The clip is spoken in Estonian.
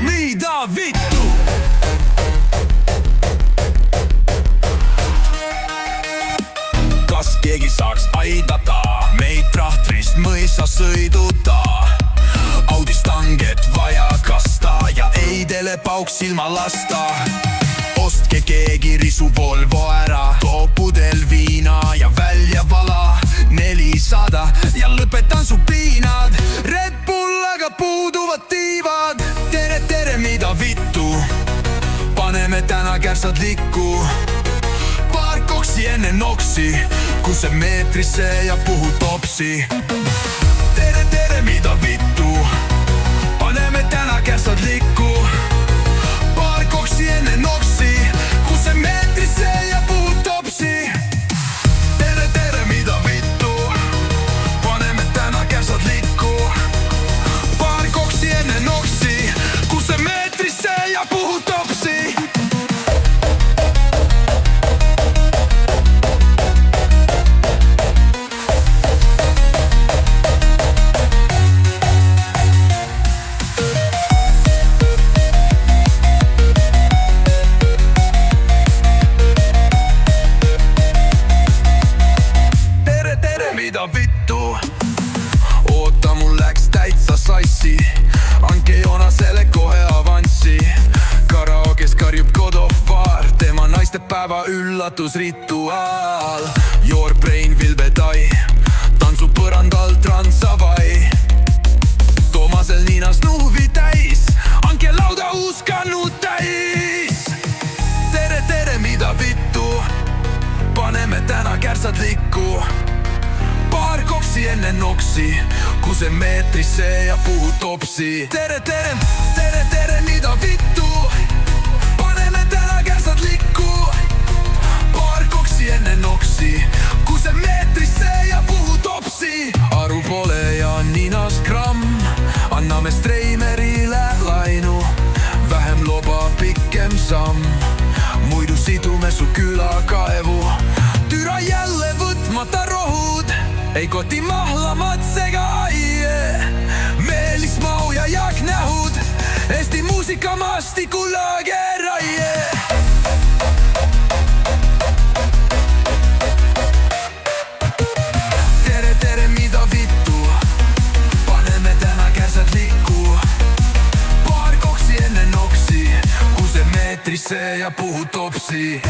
Mida vittu? Kas keegi saaks aidata meid trahtrist mõisa sõiduta? Audistanget vaja kasta ja eidele pauks silma lasta. Ostke keegi risu Volvo ära, too pudel viina ja välja vala 400 ja lõpetan su piinad. Red Bull aga puuduvad tiivad. Tere, tere, mida vittu? Paneme täna kärsad likku. Paar koksi enne noksi, kuse meetrisse ja puhu topsi. Tere, tere, mida vittu? Paneme täna kärsad likku. Paar koksi enne noksi, kuse meetrisse ja puhu topsi. Tere, tere, mida vittu? Paneme täna kärsad likku. Paar koksi enne noksi, kuse meetrisse ja puhu topsi. Mida vittu? Oota, mul läks täitsa sassi. Anke Joonasele kohe avanssi. Karaokes karjub God of War, tema naistepäeva üllatusrituaal. Your brain will be die, tantsu põrandal transavai. Toomasel ninas nuuvi täis, Anke lauda uus kannu täis. Tere, tere, mida vittu? Paneme täna kärsad likku. Paar koksi enne noksi, kuse meetrisse ja puhu topsi. Tere, tere, tere, tere, mida vittu? Paneme täna kärsad likku. Paar koksi enne noksi, kuse meetrisse ja puhu topsi. Aru pole ja ninas gramm, anname Streimerile lainu. Vähem loba, pikem samm, muidu sidume su külakaevu. Türa jälle võtmata rohud, ei koti mahlamad sega aie. Meelismau ja jaknähud, Eesti muusikamastiku lageraie. Tere, tere, mida vittu? Paneme täna kärsad likku. Paar koksi enne noksi, kuse meetrisse ja puhu topsi.